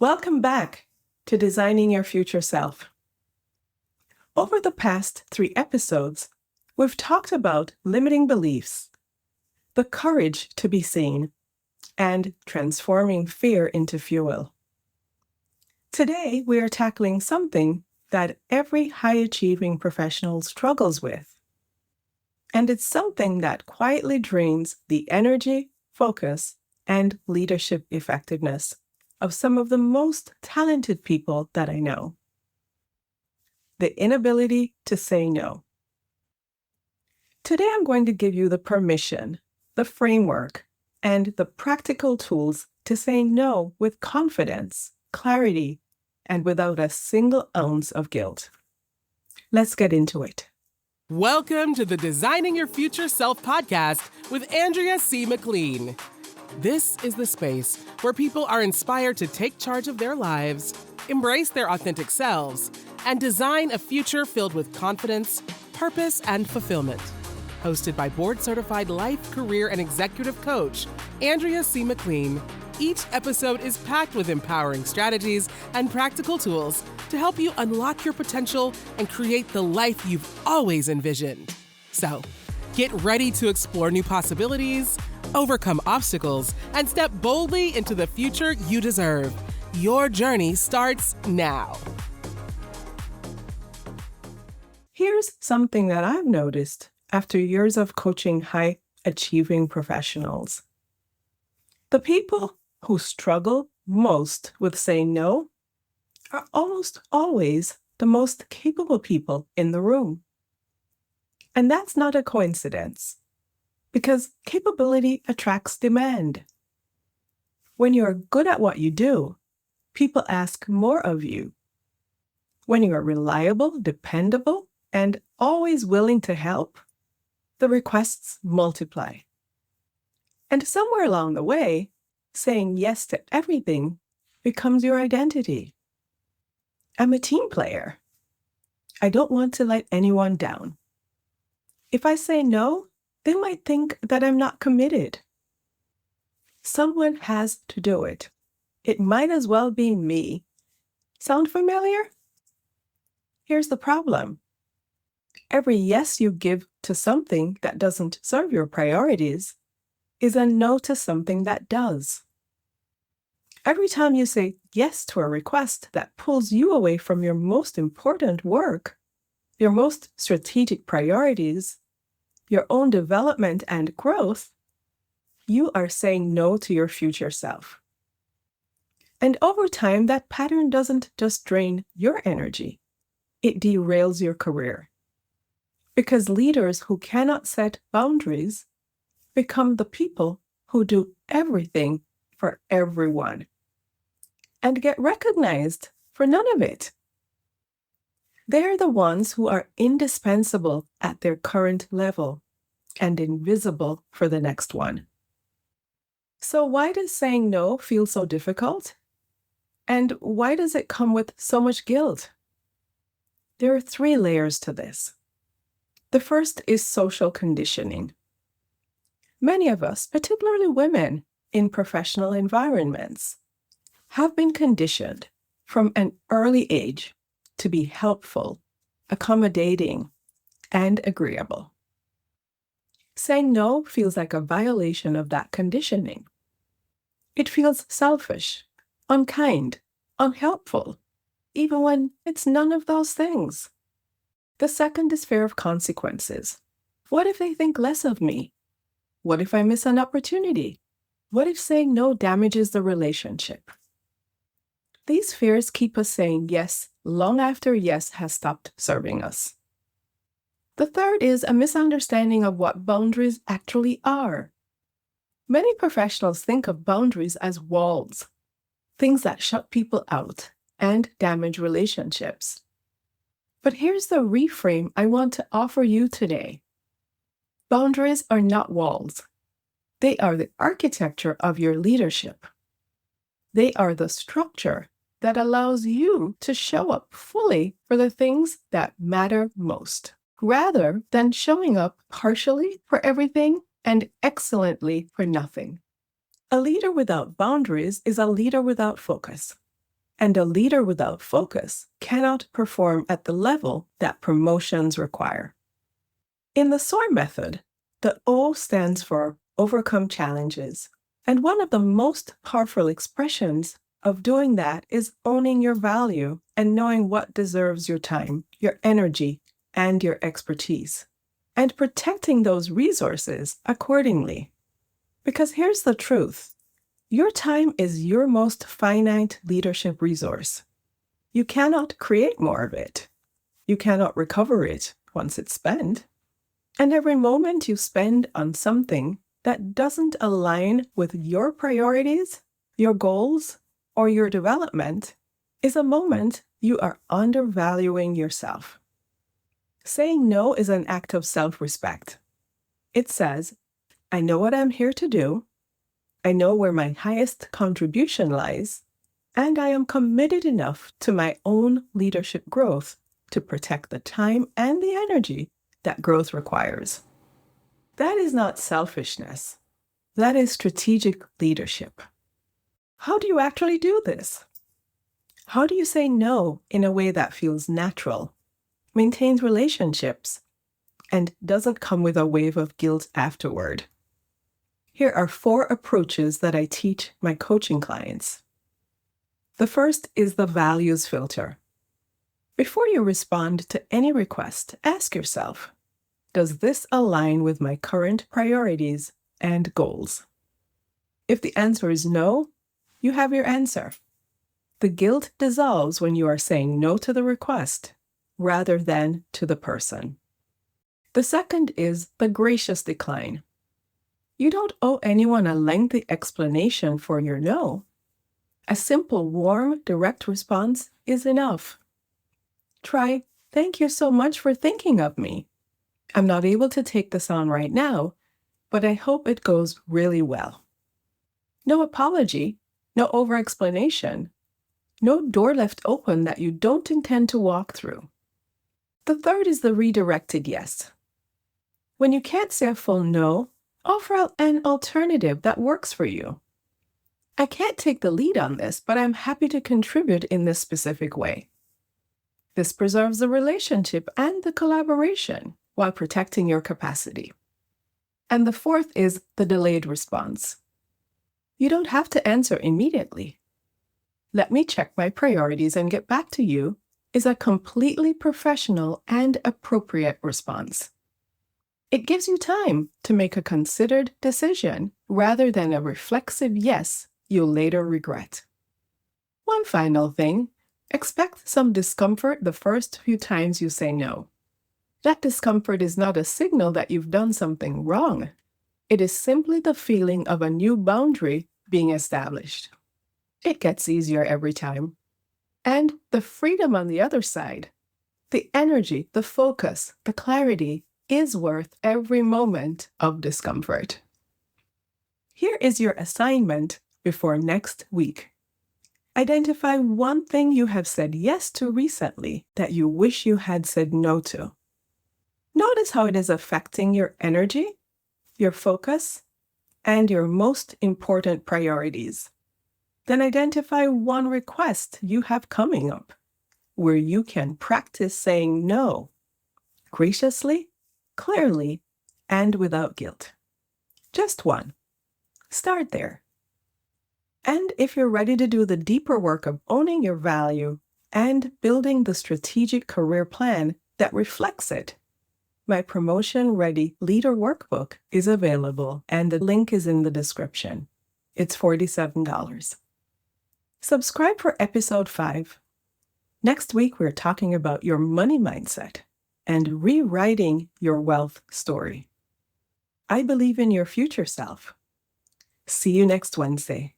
Welcome back to Designing Your Future Self. Over the past 3 episodes, we've talked about limiting beliefs, the courage to be seen, and transforming fear into fuel. Today, we are tackling something that every high-achieving professional struggles with. And it's something that quietly drains the energy, focus, and leadership effectiveness of some of the most talented people that I know. The inability to say no. Today, I'm going to give you the permission, the framework, and the practical tools to say no with confidence, clarity, and without a single ounce of guilt. Let's get into it. Welcome to the Designing Your Future Self podcast with Andrea C. McLean. This is the space where people are inspired to take charge of their lives, embrace their authentic selves, and design a future filled with confidence, purpose, and fulfillment. Hosted by board-certified life, career, and executive coach, Andrea C. McLean, each episode is packed with empowering strategies and practical tools to help you unlock your potential and create the life you've always envisioned. So, get ready to explore new possibilities, overcome obstacles, and step boldly into the future you deserve. Your journey starts now. Here's something that I've noticed after years of coaching high-achieving professionals. The people who struggle most with saying no are almost always the most capable people in the room. And that's not a coincidence, because capability attracts demand. When you're good at what you do, people ask more of you. When you are reliable, dependable, and always willing to help, the requests multiply. And somewhere along the way, saying yes to everything becomes your identity. I'm a team player. I don't want to let anyone down. If I say no, they might think that I'm not committed. Someone has to do it. It might as well be me. Sound familiar? Here's the problem. Every yes you give to something that doesn't serve your priorities is a no to something that does. Every time you say yes to a request that pulls you away from your most important work, your most strategic priorities, your own development and growth, you are saying no to your future self. And over time, that pattern doesn't just drain your energy, it derails your career. Because leaders who cannot set boundaries become the people who do everything for everyone and get recognized for none of it. They're the ones who are indispensable at their current level and invisible for the next one. So why does saying no feel so difficult? And why does it come with so much guilt? There are 3 layers to this. The first is social conditioning. Many of us, particularly women in professional environments, have been conditioned from an early age to be helpful, accommodating, and agreeable. Saying no feels like a violation of that conditioning. It feels selfish, unkind, unhelpful, even when it's none of those things. The second is fear of consequences. What if they think less of me? What if I miss an opportunity? What if saying no damages the relationship? These fears keep us saying yes long after yes has stopped serving us. The third is a misunderstanding of what boundaries actually are. Many professionals think of boundaries as walls, things that shut people out and damage relationships. But here's the reframe I want to offer you today. Boundaries are not walls. They are the architecture of your leadership. They are the structure that allows you to show up fully for the things that matter most, rather than showing up partially for everything and excellently for nothing. A leader without boundaries is a leader without focus. And a leader without focus cannot perform at the level that promotions require. In the SOAR method, the O stands for overcome challenges. And one of the most powerful expressions of doing that is owning your value and knowing what deserves your time, your energy, and your expertise, and protecting those resources accordingly. Because here's the truth. Your time is your most finite leadership resource. You cannot create more of it. You cannot recover it once it's spent. And every moment you spend on something that doesn't align with your priorities, your goals, or your development is a moment you are undervaluing yourself. Saying no is an act of self-respect. It says, I know what I'm here to do, I know where my highest contribution lies, and I am committed enough to my own leadership growth to protect the time and the energy that growth requires. That is not selfishness. That is strategic leadership. How do you actually do this? How do you say no in a way that feels natural, maintains relationships, and doesn't come with a wave of guilt afterward? Here are 4 approaches that I teach my coaching clients. The first is the values filter. Before you respond to any request, ask yourself, does this align with my current priorities and goals? If the answer is no, you have your answer. The guilt dissolves when you are saying no to the request rather than to the person. The second is the gracious decline. You don't owe anyone a lengthy explanation for your no. A simple, warm, direct response is enough. Try, thank you so much for thinking of me. I'm not able to take this on right now, but I hope it goes really well. No apology, no over-explanation, no door left open that you don't intend to walk through. The third is the redirected yes. When you can't say a full no, offer out an alternative that works for you. I can't take the lead on this, but I'm happy to contribute in this specific way. This preserves the relationship and the collaboration while protecting your capacity. And the fourth is the delayed response. You don't have to answer immediately. Let me check my priorities and get back to you is a completely professional and appropriate response. It gives you time to make a considered decision rather than a reflexive yes you'll later regret. One final thing, expect some discomfort the first few times you say no. That discomfort is not a signal that you've done something wrong. It is simply the feeling of a new boundary being established. It gets easier every time. And the freedom on the other side, the energy, the focus, the clarity is worth every moment of discomfort. Here is your assignment before next week. Identify one thing you have said yes to recently that you wish you had said no to. Notice how it is affecting your energy, your focus, and your most important priorities. Then identify one request you have coming up where you can practice saying no graciously, clearly, and without guilt. Just one. Start there. And if you're ready to do the deeper work of owning your value and building the strategic career plan that reflects it, my promotion-ready leader workbook is available, and the link is in the description. It's $47. Subscribe for episode 5. Next week, we're talking about your money mindset and rewriting your wealth story. I believe in your future self. See you next Wednesday.